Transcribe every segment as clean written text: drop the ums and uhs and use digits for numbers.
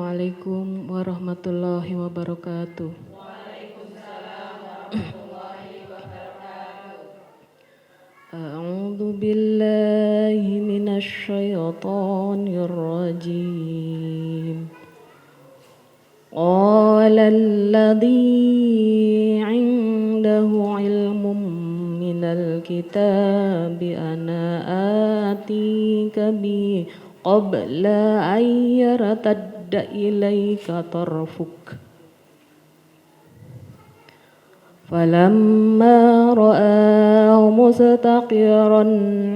Assalamualaikum warahmatullahi wabarakatuh. A'udzu billahi minasy syaithanir rajim. Qala alladzi 'indahu 'ilmun minal kitabi ana atika bi qabla an yartadda ilaika tarfuk. Falamma ra'ahu mustaqiran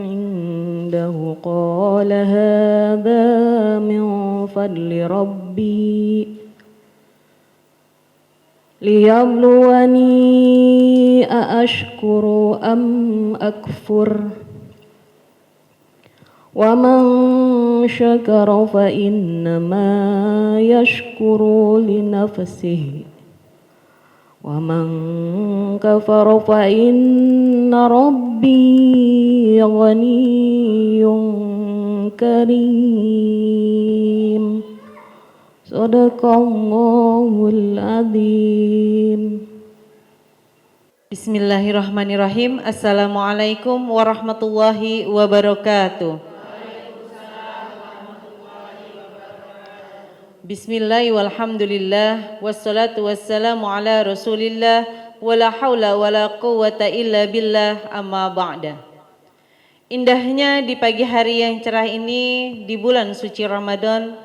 'indahu qala hadza min fadli rabbi liyabluwani aashkuru am akfur wa man syakara fa innama yashkuru li nafsihi wa man kafara fa inna rabbi ghaniyyun karim. Sadaqallahul azim. Bismillahirrahmanirrahim. Assalamualaikum warahmatullahi wabarakatuh. Bismillah walhamdulillah wassalatu wassalamu ala rasulillah wala haula wala quwwata illa billah amma ba'da. Indahnya di pagi hari yang cerah ini di bulan suci Ramadan,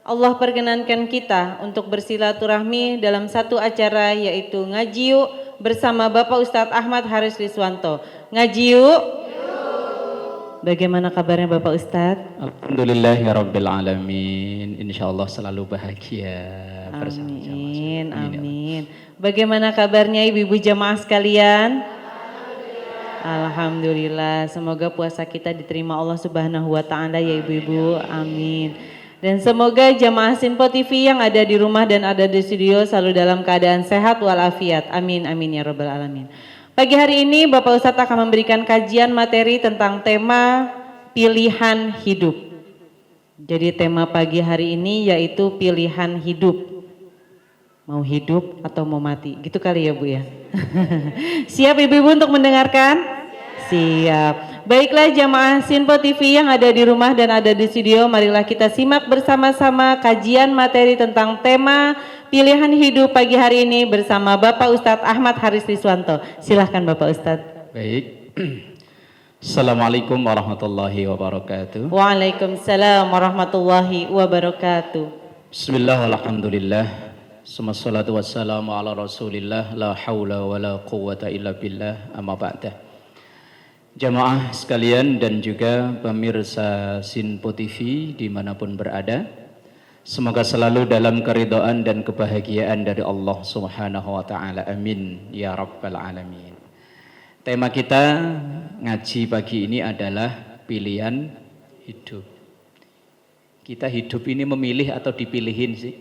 Allah perkenankan kita untuk bersilaturahmi dalam satu acara yaitu Ngaji Yuk bersama Bapak Ustadz Ahmad Haris Riswanto. Ngaji yuk. Bagaimana kabarnya Bapak Ustadz? Alhamdulillahirrabbilalamin. Insyaallah selalu bahagia bersama jamaah. Amin, amin. Bagaimana kabarnya ibu-ibu jamaah sekalian? Alhamdulillah. Semoga puasa kita diterima Allah Subhanahu wa taala ya ibu-ibu. Amin. Dan semoga jamaah Sinpo TV yang ada di rumah dan ada di studio selalu dalam keadaan sehat walafiat. Amin, amin ya rabbal alamin. Pagi hari ini Bapak Ustadz akan memberikan kajian materi tentang tema pilihan hidup. Jadi tema pagi hari ini yaitu pilihan hidup. Mau hidup atau mau mati, gitu kali ya Bu ya. Siap ibu-ibu untuk mendengarkan? Siap. Baiklah jamaah Sinpo TV yang ada di rumah dan ada di studio, marilah kita simak bersama-sama kajian materi tentang tema pilihan hidup pagi hari ini bersama Bapak Ustadz Ahmad Haris Riswanto. Silahkan Bapak Ustadz. Baik. Assalamualaikum warahmatullahi wabarakatuh. Waalaikumsalam warahmatullahi wabarakatuh. Bismillah walhamdulillah. Wassalatu wassalamu ala rasulillah. La hawla wa la quwwata illa billah. Amma ba'dah. Jamaah sekalian dan juga pemirsa Sinpo TV dimanapun berada, semoga selalu dalam keridhaan dan kebahagiaan dari Allah Subhanahu wa taala. Amin ya rabbal alamin. Tema kita ngaji pagi ini adalah pilihan hidup. Kita hidup ini memilih atau dipilihin sih?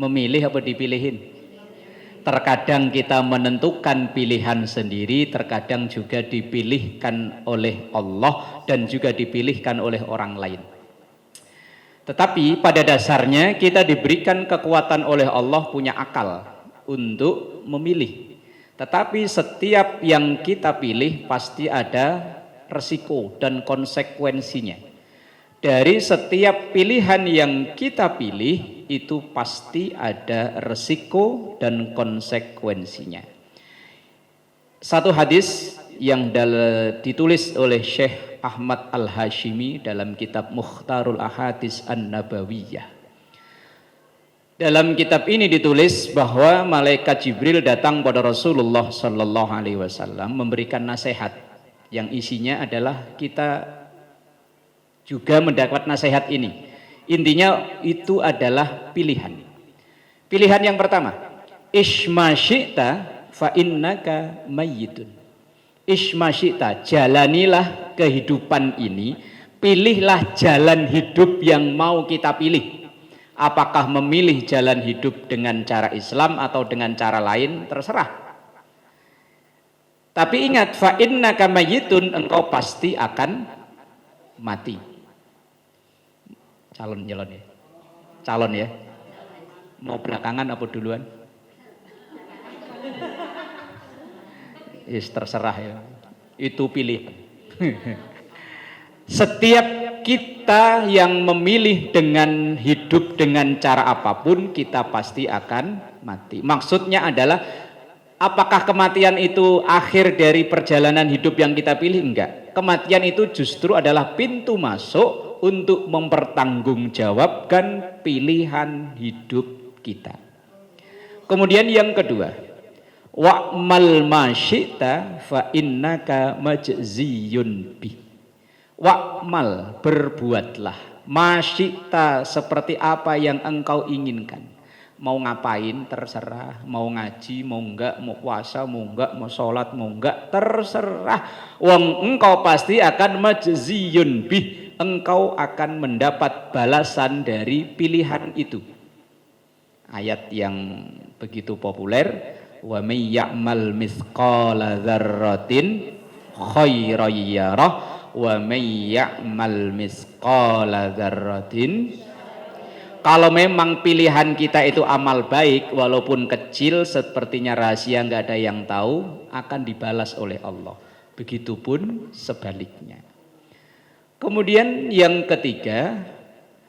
Memilih apa dipilihin? Terkadang kita menentukan pilihan sendiri, terkadang juga dipilihkan oleh Allah dan juga dipilihkan oleh orang lain. Tetapi pada dasarnya kita diberikan kekuatan oleh Allah punya akal untuk memilih. Tetapi setiap yang kita pilih pasti ada resiko dan konsekuensinya. Dari setiap pilihan yang kita pilih itu pasti ada resiko dan konsekuensinya. Satu hadis yang ditulis oleh Syekh Ahmad Al-Hashimi dalam kitab Mukhtarul Ahadits An-Nabawiyah. Dalam kitab ini ditulis bahwa malaikat Jibril datang pada Rasulullah sallallahu alaihi wasallam memberikan nasihat yang isinya adalah kita juga mendapat nasihat ini. Intinya itu adalah pilihan. Pilihan yang pertama, isma syi'ta fa innaka mayyitun. Isma syi'ta, jalanilah kehidupan ini, pilihlah jalan hidup yang mau kita pilih. Apakah memilih jalan hidup dengan cara Islam atau dengan cara lain, terserah. Tapi ingat, fa innaka mayyitun, engkau pasti akan mati. Calon ya. Calon ya. Mau belakangan apa duluan? Terserah ya. Itu pilihan. Setiap kita yang memilih dengan hidup dengan cara apapun, kita pasti akan mati. Maksudnya adalah, apakah kematian itu akhir dari perjalanan hidup yang kita pilih? Enggak. Kematian itu justru adalah pintu masuk untuk mempertanggungjawabkan pilihan hidup kita. Kemudian yang kedua, wa'mal ma syi'ta fa innaka majziyun bih. Wa'mal, berbuatlah, ma syi'ta, seperti apa yang engkau inginkan. Mau ngapain terserah, mau ngaji mau enggak, mau puasa mau enggak, mau sholat mau enggak, terserah. Wong engkau pasti akan majziyun bih, engkau akan mendapat balasan dari pilihan itu. Ayat yang begitu populer, wa may ya'mal mithqala dzarratin khairan yarah wa may ya'mal mithqala dzarratin. Kalau memang pilihan kita itu amal baik, walaupun kecil, sepertinya rahasia, nggak ada yang tahu, akan dibalas oleh Allah. Begitupun sebaliknya. Kemudian yang ketiga,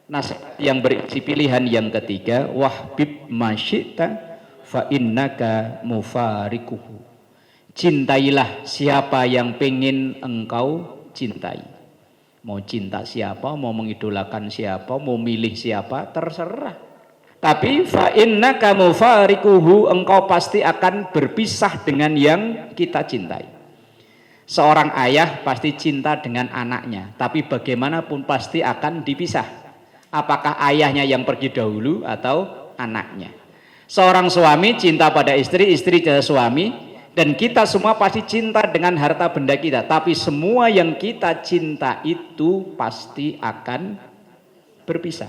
nasihat yang berisi pilihan yang ketiga, wahbib masyita fa innaka mufarikuhu. Cintailah siapa yang pengen engkau cintai. Mau cinta siapa, mau mengidolakan siapa, mau milih siapa, terserah. Tapi fa innaka mufarikuhu, engkau pasti akan berpisah dengan yang kita cintai. Seorang ayah pasti cinta dengan anaknya, tapi bagaimanapun pasti akan dipisah. Apakah ayahnya yang pergi dahulu atau anaknya? Seorang suami cinta pada istri, istri pada suami, dan kita semua pasti cinta dengan harta benda kita, tapi semua yang kita cinta itu pasti akan berpisah.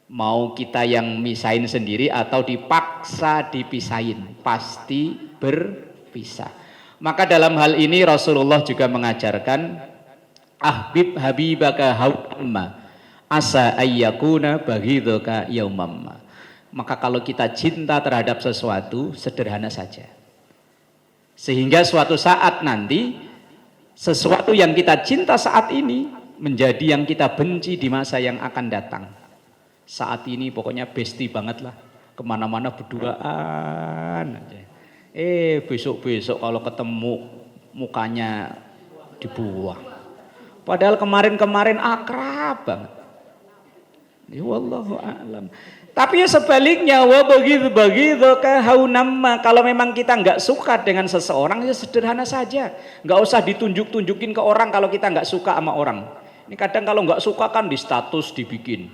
Mau kita yang misahin sendiri atau dipaksa dipisahin, pasti berpisah. Maka dalam hal ini Rasulullah juga mengajarkan, ahbib habibaka haumma asa ayyakuna baghidhuka yaumamma. Maka kalau kita cinta terhadap sesuatu, sederhana saja. Sehingga suatu saat nanti, sesuatu yang kita cinta saat ini menjadi yang kita benci di masa yang akan datang. Saat ini pokoknya bestie banget lah, kemana-mana berduaan aja. Besok-besok kalau ketemu mukanya dibuang. Padahal kemarin-kemarin akrab banget. Ya wallahu a'lam. Tapi ya sebaliknya, wa begitu kahaunamma, kalau memang kita nggak suka dengan seseorang, ya sederhana saja, nggak usah ditunjuk-tunjukin ke orang kalau kita nggak suka sama orang. Ini kadang kalau nggak suka kan di status dibikin.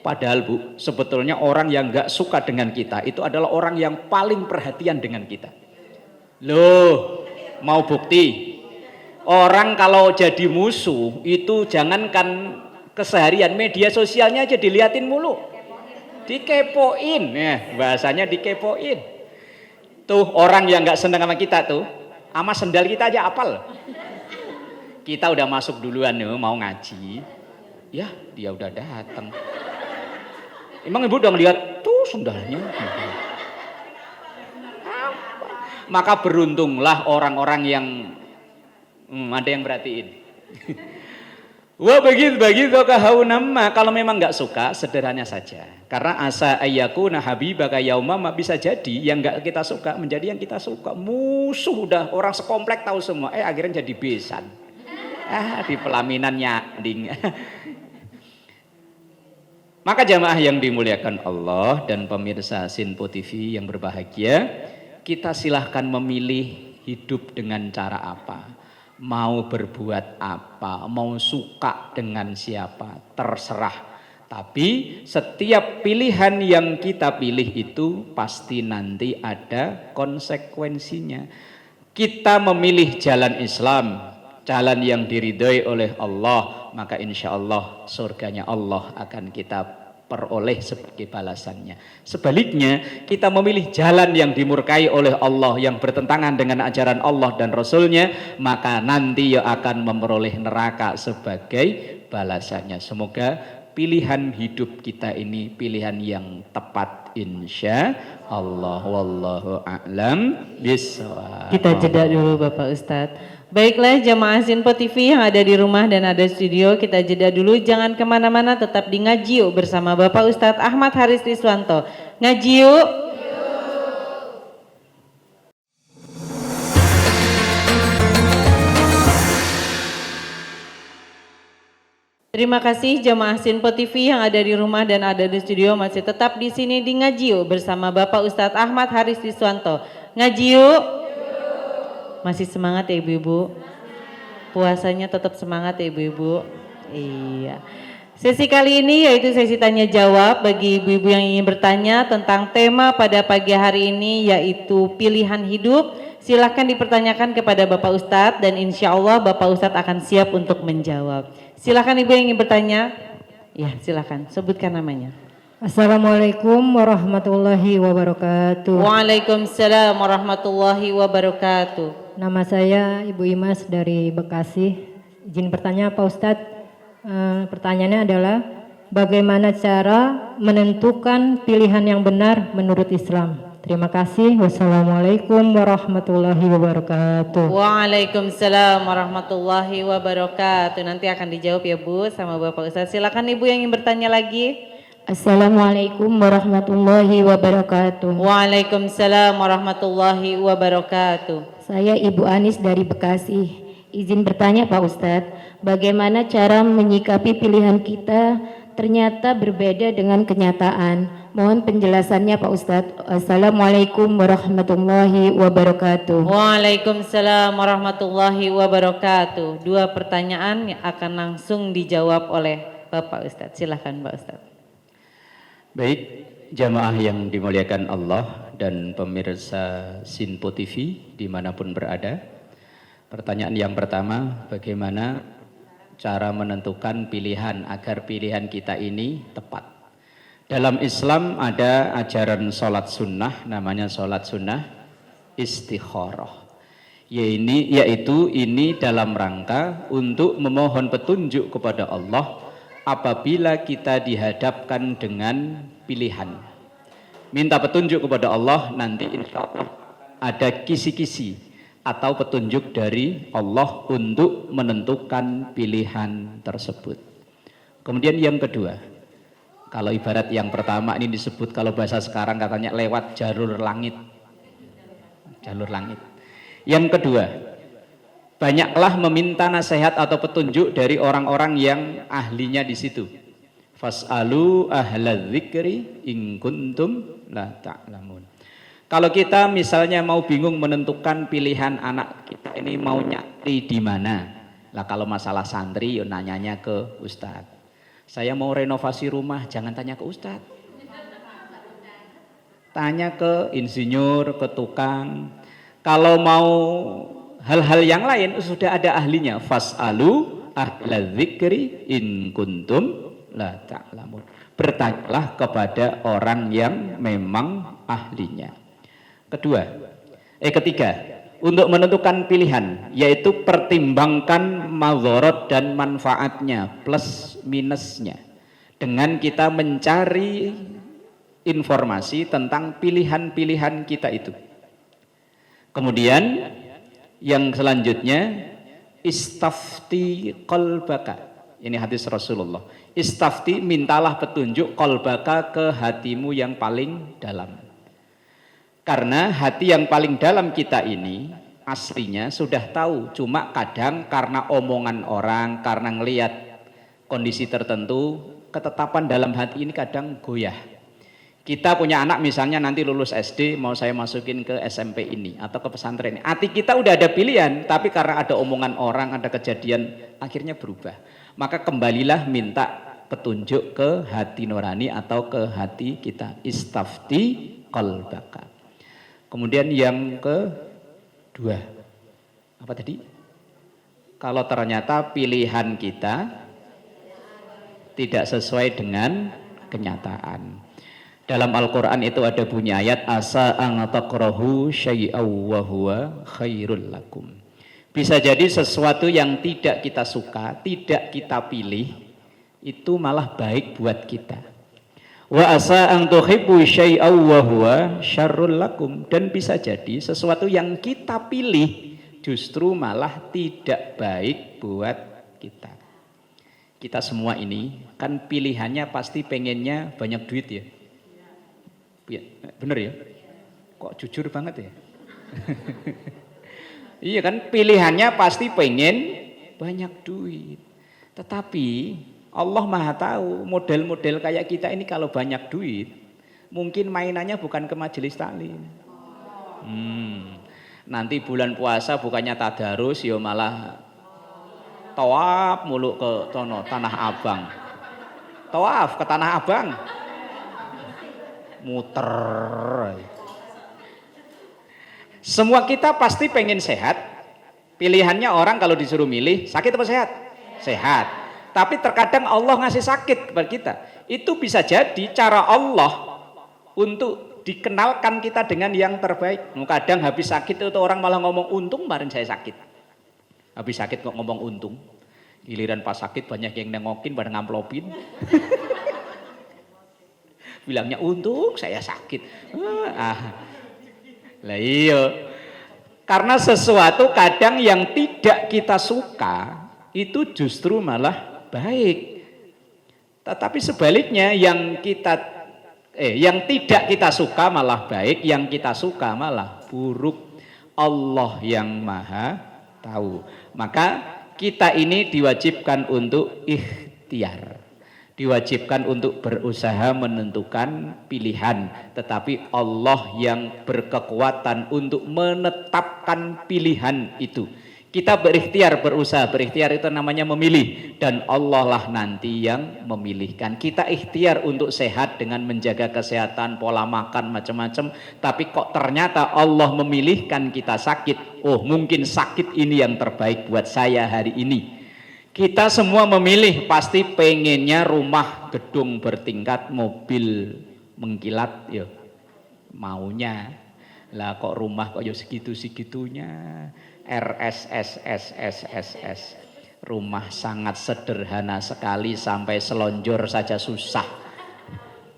Padahal Bu, sebetulnya orang yang nggak suka dengan kita itu adalah orang yang paling perhatian dengan kita. Loh, mau bukti? Orang kalau jadi musuh itu jangankan keseharian, media sosialnya aja diliatin mulu, dikepoin, ya bahasanya dikepoin. Tuh orang yang nggak senang sama kita tuh, sama sendal kita aja apal. Kita udah masuk duluan nih mau ngaji, ya dia udah datang. Emang ibu udah ngeliat tuh sendalnya? Maka beruntunglah orang-orang yang ada yang perhatiin. Wah begitu kahaunamma, kalau memang nggak suka sederhana saja. Karena asa ayyakuna habibaka yaumama, bisa jadi yang nggak kita suka menjadi yang kita suka. Musuh udah orang sekomplek tahu semua, akhirnya jadi besan. Di pelaminan nyanding. Maka jamaah yang dimuliakan Allah dan pemirsa Sinpo TV yang berbahagia, kita silahkan memilih hidup dengan cara apa. Mau berbuat apa, mau suka dengan siapa, terserah. Tapi setiap pilihan yang kita pilih itu pasti nanti ada konsekuensinya. Kita memilih jalan Islam, jalan yang diridhoi oleh Allah, maka insya Allah surganya Allah akan kita peroleh sebagai balasannya. Sebaliknya, kita memilih jalan yang dimurkai oleh Allah, yang bertentangan dengan ajaran Allah dan Rasulnya, maka nanti akan memperoleh neraka sebagai balasannya. Semoga pilihan hidup kita ini pilihan yang tepat insya Allah. Wallahu a'lam bishawab. Kita jeda dulu Bapak Ustadz. Baiklah jamaah Sinpo TV yang ada di rumah dan ada studio, kita jeda dulu, jangan kemana-mana, tetap di Ngaji Yuk bersama Bapak Ustadz Ahmad Haris Riswanto. Ngaji yuk. Terima kasih jamaah Sinpo TV yang ada di rumah dan ada di studio, masih tetap di sini di Ngaji Yuk bersama Bapak Ustadz Ahmad Haris Riswanto. Ngaji yuk. Masih semangat ya ibu-ibu? Puasanya tetap semangat ya ibu-ibu? Iya. Sesi kali ini yaitu sesi tanya jawab bagi ibu-ibu yang ingin bertanya tentang tema pada pagi hari ini yaitu pilihan hidup. Silakan dipertanyakan kepada Bapak Ustadz dan insya Allah Bapak Ustadz akan siap untuk menjawab. Silakan ibu yang ingin bertanya. Ya silakan sebutkan namanya. Assalamualaikum warahmatullahi wabarakatuh. Waalaikumsalam warahmatullahi wabarakatuh. Nama saya Ibu Imas dari Bekasi. Izin bertanya Pak Ustadz. Pertanyaannya adalah bagaimana cara menentukan pilihan yang benar menurut Islam? Terima kasih. Wassalamualaikum warahmatullahi wabarakatuh. Waalaikumsalam warahmatullahi wabarakatuh. Nanti akan dijawab ya Bu sama Bapak Ustadz. Silakan Ibu yang ingin bertanya lagi. Assalamualaikum warahmatullahi wabarakatuh. Waalaikumsalam warahmatullahi wabarakatuh. Saya Ibu Anis dari Bekasi. Izin bertanya Pak Ustadz, bagaimana cara menyikapi pilihan kita ternyata berbeda dengan kenyataan? Mohon penjelasannya Pak Ustadz. Assalamualaikum warahmatullahi wabarakatuh. Waalaikumsalam warahmatullahi wabarakatuh. Dua pertanyaan yang akan langsung dijawab oleh Bapak Ustadz. Silakan Pak Ustadz. Baik, jamaah yang dimuliakan Allah dan pemirsa Sinpo TV dimanapun berada. Pertanyaan yang pertama, bagaimana cara menentukan pilihan agar pilihan kita ini tepat? Dalam Islam ada ajaran sholat sunnah, namanya sholat sunnah istikharah. Yaitu ini dalam rangka untuk memohon petunjuk kepada Allah apabila kita dihadapkan dengan pilihan. Minta petunjuk kepada Allah, nanti insya Allah ada kisi-kisi atau petunjuk dari Allah untuk menentukan pilihan tersebut. Kemudian yang kedua, kalau ibarat yang pertama ini disebut kalau bahasa sekarang katanya lewat jalur langit. Jalur langit. Yang kedua, banyaklah meminta nasihat atau petunjuk dari orang-orang yang ahlinya di situ. Fas'alu ahlal dzikri in kuntum la ta'lamun. Kalau kita misalnya mau bingung menentukan pilihan anak kita ini mau nyari di mana. Lah kalau masalah santri nanyanya ke ustadz. Saya mau renovasi rumah, jangan tanya ke ustadz. Tanya ke insinyur, ke tukang. Kalau mau hal-hal yang lain sudah ada ahlinya. Fas'alu ahlal dzikri in kuntum la ta'lamun. Bertanyalah kepada orang yang memang ahlinya. Ketiga, untuk menentukan pilihan yaitu pertimbangkan madharat dan manfaatnya plus minusnya dengan kita mencari informasi tentang pilihan-pilihan kita itu. Kemudian yang selanjutnya, istafti qalbaka. Ini hadis Rasulullah. Istafti, mintalah petunjuk qalbaka ke hatimu yang paling dalam. Karena hati yang paling dalam kita ini aslinya sudah tahu, cuma kadang karena omongan orang, karena ngelihat kondisi tertentu, ketetapan dalam hati ini kadang goyah. Kita punya anak misalnya nanti lulus SD, mau saya masukin ke SMP ini atau ke pesantren ini. Hati kita udah ada pilihan, tapi karena ada omongan orang, ada kejadian, akhirnya berubah. Maka kembalilah minta petunjuk ke hati nurani atau ke hati kita. Istafti qalbaka. Kemudian yang kedua, apa tadi? Kalau ternyata pilihan kita tidak sesuai dengan kenyataan. Dalam Al-Quran itu ada bunyi ayat asa an takrahu syai'aw wa huwa khairul lakum. Bisa jadi sesuatu yang tidak kita suka, tidak kita pilih, itu malah baik buat kita. Wa asa an tuhibbu syai'aw wa huwa syarrul lakum, dan bisa jadi sesuatu yang kita pilih justru malah tidak baik buat kita. Kita semua ini kan pilihannya pasti pengennya banyak duit ya. Bener ya? Kok jujur banget ya? Iya kan, pilihannya pasti pengen banyak duit. Tetapi Allah Maha tahu model-model kayak kita ini kalau banyak duit, mungkin mainannya bukan ke majelis taklim. Nanti bulan puasa bukannya tadarus, ya malah tawaf mulu ke Tanah Abang. Tawaf ke Tanah Abang. Muter. Semua kita pasti pengen sehat. Pilihannya orang kalau disuruh milih, sakit apa sehat? Sehat. Tapi terkadang Allah ngasih sakit kepada kita. Itu bisa jadi cara Allah untuk dikenalkan kita dengan yang terbaik. Kadang habis sakit itu orang malah ngomong untung kemarin saya sakit. Habis sakit kok ngomong untung. Giliran pas sakit banyak yang nengokin pada ngamplopin. Bilangnya untung saya sakit. Lah iya, karena sesuatu kadang yang tidak kita suka itu justru malah baik. Tetapi sebaliknya yang tidak kita suka malah baik, yang kita suka malah buruk. Allah yang Maha tahu. Maka kita ini diwajibkan untuk ikhtiar. Diwajibkan untuk berusaha menentukan pilihan, tetapi Allah yang berkekuatan untuk menetapkan pilihan itu. Kita berikhtiar, berusaha, berikhtiar itu namanya memilih, dan Allah lah nanti yang memilihkan. Kita ikhtiar untuk sehat dengan menjaga kesehatan, pola makan macam-macam, tapi kok ternyata Allah memilihkan kita sakit. Oh, mungkin sakit ini yang terbaik buat saya hari ini. Kita semua memilih pasti pengennya rumah gedung bertingkat, mobil mengkilat, ya maunya. Lah kok rumah kok ya segitu-segitunya. RSSSSSS. Rumah sangat sederhana sekali sampai selonjor saja susah.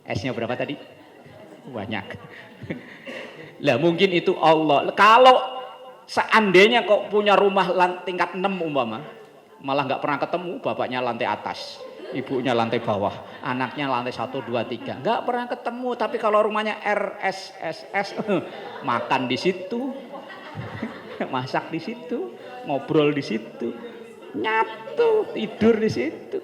S-nya berapa tadi? Banyak. Lah mungkin itu Allah. Kalau seandainya kok punya rumah tingkat 6 umpama, malah nggak pernah ketemu, bapaknya lantai atas, ibunya lantai bawah, anaknya lantai 1, 2, 3, nggak pernah ketemu. Tapi kalau rumahnya RSSS, makan di situ, masak di situ, ngobrol di situ, nyatu, tidur di situ.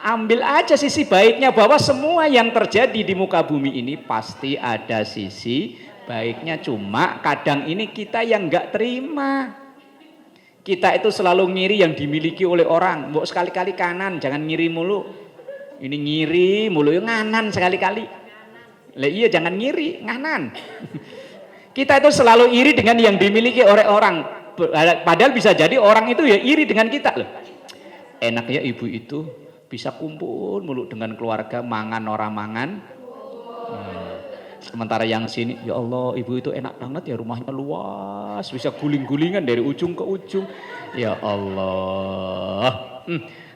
Ambil aja sisi baiknya, bahwa semua yang terjadi di muka bumi ini pasti ada sisi baiknya. Cuma kadang ini kita yang nggak terima. Kita itu selalu ngiri yang dimiliki oleh orang. Mbok sekali-kali kanan, jangan ngiri mulu. Ini ngiri mulu, ya nganan sekali-kali. Lah iya, jangan ngiri, nganan. Kita itu selalu iri dengan yang dimiliki oleh orang. Padahal bisa jadi orang itu ya iri dengan kita loh. Enak ya ibu itu bisa kumpul mulu dengan keluarga, mangan orang mangan. Sementara yang sini, ya Allah, ibu itu enak banget ya, rumahnya luas, bisa guling-gulingan dari ujung ke ujung. Ya Allah,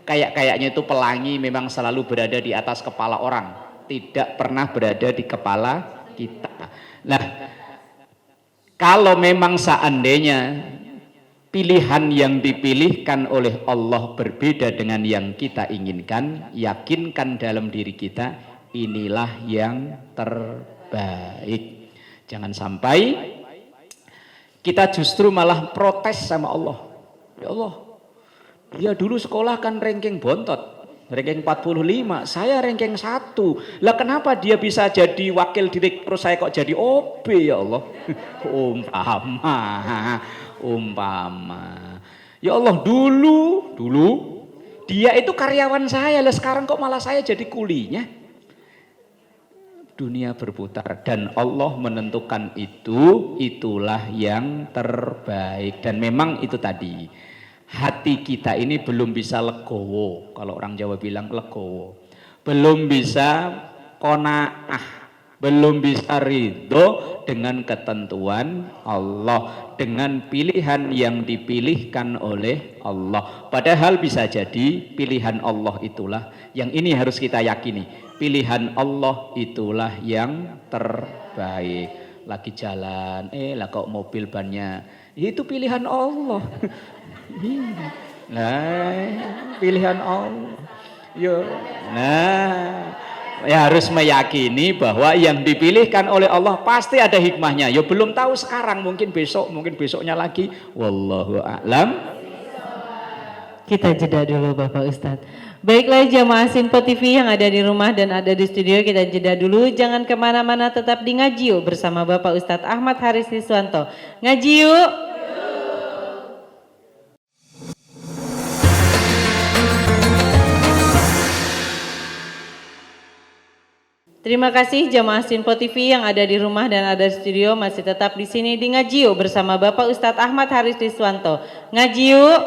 kayaknya itu pelangi memang selalu berada di atas kepala orang, tidak pernah berada di kepala kita. Nah, kalau memang seandainya pilihan yang dipilihkan oleh Allah berbeda dengan yang kita inginkan, yakinkan dalam diri kita, inilah yang terbaik. Jangan sampai kita justru malah protes sama Allah. Ya Allah, dia dulu sekolah kan ranking bontot, ranking 45, saya ranking 1. Lah kenapa dia bisa jadi wakil direktur, saya kok jadi OB, ya Allah? Umpama. Ya Allah, dulu dia itu karyawan saya, lah sekarang kok malah saya jadi kulinya. Dunia berputar dan Allah menentukan itu, itulah yang terbaik. Dan memang itu tadi, hati kita ini belum bisa legowo, kalau orang Jawa bilang legowo, belum bisa qanaah, belum bisa ridho dengan ketentuan Allah, dengan pilihan yang dipilihkan oleh Allah. Padahal bisa jadi pilihan Allah itulah yang ini harus kita yakini. Pilihan Allah itulah yang terbaik. Lagi jalan, lah kok mobil bannya, itu pilihan Allah. Nah, pilihan Allah. Yo, nah, ya harus meyakini bahwa yang dipilihkan oleh Allah pasti ada hikmahnya. Ya belum tahu sekarang, mungkin besok, mungkin besoknya lagi. Wallahu a'lam. Kita jeda dulu Bapak Ustadz. Baiklah jamaah Sinpo TV yang ada di rumah dan ada di studio, kita jeda dulu. Jangan kemana-mana, tetap di Ngaji Yuk bersama Bapak Ustadz Ahmad Haris Riswanto. Ngaji yuk. Terima kasih jamaah Sinpo TV yang ada di rumah dan ada di studio, masih tetap di sini di Ngaji Yuk bersama Bapak Ustadz Ahmad Haris Riswanto. Ngaji yuk.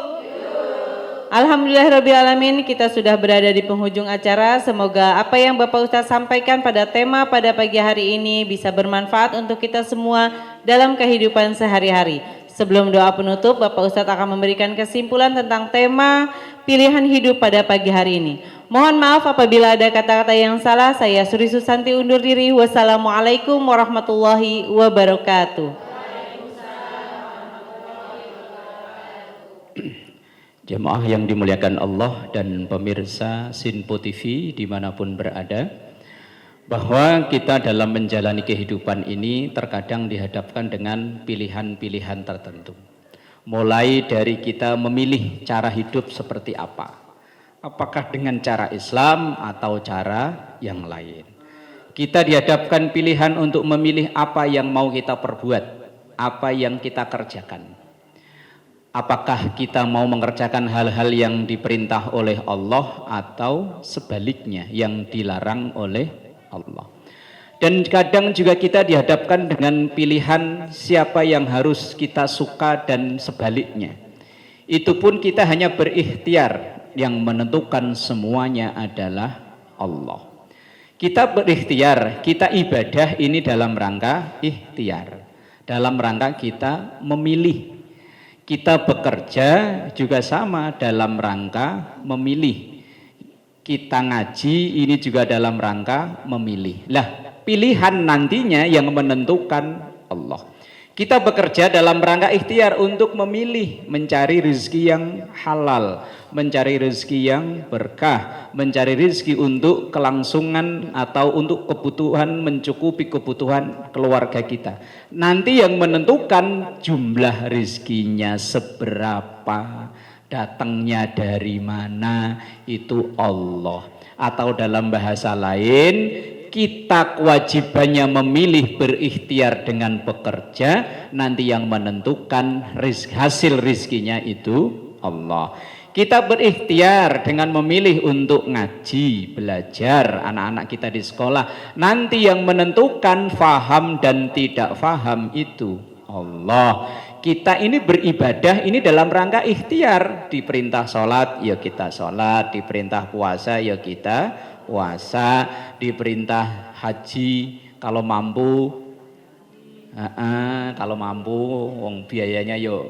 Alhamdulillahirrabbilalamin, kita sudah berada di penghujung acara. Semoga apa yang Bapak Ustadz sampaikan pada tema pada pagi hari ini bisa bermanfaat untuk kita semua dalam kehidupan sehari-hari. Sebelum doa penutup, Bapak Ustadz akan memberikan kesimpulan tentang tema pilihan hidup pada pagi hari ini. Mohon maaf apabila ada kata-kata yang salah. Saya Suri Susanti undur diri. Wassalamualaikum warahmatullahi wabarakatuh. Jemaah yang dimuliakan Allah dan pemirsa Sinpo TV dimanapun berada, bahwa kita dalam menjalani kehidupan ini terkadang dihadapkan dengan pilihan-pilihan tertentu. Mulai dari kita memilih cara hidup seperti apa, apakah dengan cara Islam atau cara yang lain. Kita dihadapkan pilihan untuk memilih apa yang mau kita perbuat, apa yang kita kerjakan. Apakah kita mau mengerjakan hal-hal yang diperintah oleh Allah atau sebaliknya yang dilarang oleh Allah. Dan kadang juga kita dihadapkan dengan pilihan siapa yang harus kita suka dan sebaliknya. Itu pun kita hanya berikhtiar, yang menentukan semuanya adalah Allah. Kita berikhtiar, kita ibadah ini dalam rangka ikhtiar, dalam rangka kita memilih. Kita bekerja juga sama dalam rangka memilih. Kita ngaji ini juga dalam rangka memilih. Lah, pilihan nantinya yang menentukan Allah. Kita bekerja dalam rangka ikhtiar untuk memilih, mencari rezeki yang halal, mencari rezeki yang berkah, mencari rezeki untuk kelangsungan atau untuk kebutuhan, mencukupi kebutuhan keluarga kita. Nanti yang menentukan jumlah rezekinya seberapa, datangnya dari mana, itu Allah. Atau dalam bahasa lain, kita kewajibannya memilih, berikhtiar dengan bekerja, nanti yang menentukan hasil rizkinya itu Allah. Kita berikhtiar dengan memilih untuk ngaji, belajar, anak-anak kita di sekolah, nanti yang menentukan faham dan tidak faham itu Allah. Kita ini beribadah ini dalam rangka ikhtiar, diperintah sholat ya kita sholat, diperintah puasa ya kita puasa, diperintah haji kalau mampu, wong biayanya yuk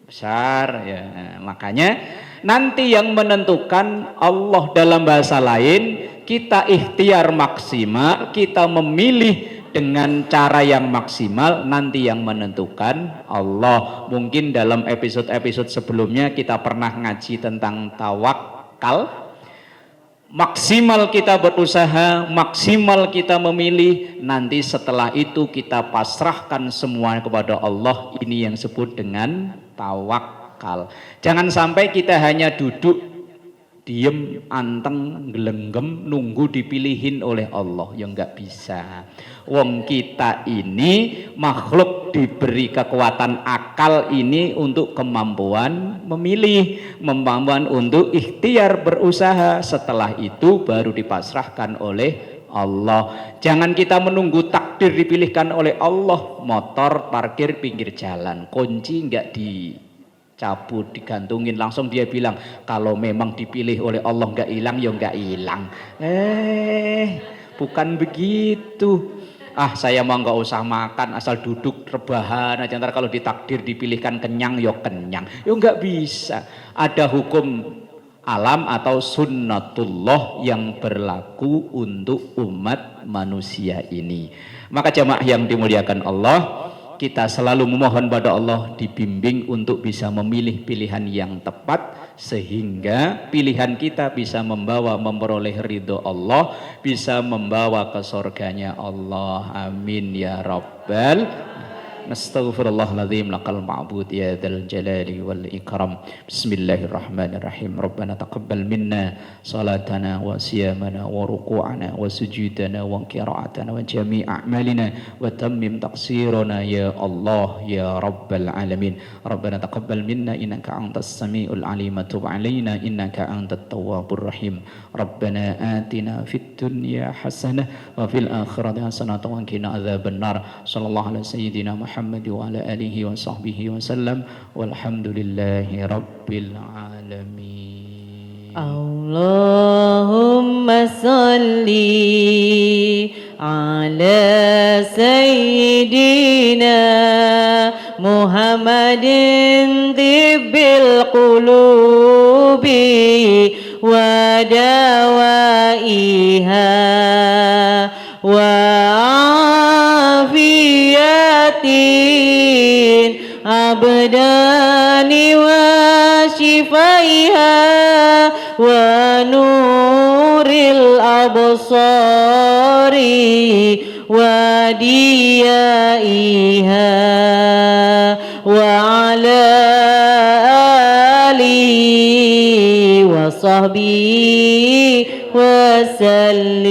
besar ya. Makanya nanti yang menentukan Allah. Dalam bahasa lain, kita ikhtiar maksimal, kita memilih dengan cara yang maksimal, nanti yang menentukan Allah. Mungkin dalam episode-episode sebelumnya kita pernah ngaji tentang tawakal. Maksimal kita berusaha, maksimal kita memilih, nanti setelah itu kita pasrahkan semua kepada Allah. Ini yang disebut dengan tawakal. Jangan sampai kita hanya duduk diem, anteng, gelenggem, nunggu dipilihin oleh Allah. Ya enggak bisa. Wong kita ini makhluk diberi kekuatan akal ini untuk kemampuan memilih, kemampuan untuk ikhtiar berusaha. Setelah itu baru dipasrahkan oleh Allah. Jangan kita menunggu takdir dipilihkan oleh Allah. Motor parkir pinggir jalan, kunci enggak cabut, digantungin, langsung dia bilang kalau memang dipilih oleh Allah enggak hilang ya enggak hilang. Bukan begitu. ah saya mau nggak usah makan asal duduk rebahan aja, ntar kalau ditakdir dipilihkan kenyang yo kenyang, yo nggak bisa. Ada hukum alam atau sunnatullah yang berlaku untuk umat manusia ini. Maka jamaah yang dimuliakan Allah, kita selalu memohon pada Allah dibimbing untuk bisa memilih pilihan yang tepat, sehingga pilihan kita bisa memperoleh ridho Allah, bisa membawa ke surganya Allah. Amin ya rabbal. Nastaghfirullahaladzim lakal ma'bud ya dzal jalali wal ikram. Bismillahirrahmanirrahim. Rabbana taqabbal minna salatana wa siyamana wa ruku'ana wa sujudana wa qira'atana wa jami' a'malina wa tammim taqsirana ya Allah ya rabbal alamin. Rabbana taqabbal minna innaka antas samiul alim wa tub alaina innaka antat tawwabur rahim. Rabbana atina fid dunya hasanah wa fil akhirati hasanah wa qina adzabannar. Sallallahu alaihi sayyidina Muhammad wa ala alihi wa sahbihi wa sallam walhamdulillahi rabbil alamin. Allahumma salli ala sayyidina Muhammadin tibbil qulubi wa dawaiha wa afiyatin abdani wa shifaiha wa nuril absari wa diyaiha wa ala alihi wa sahbihi wa sallim.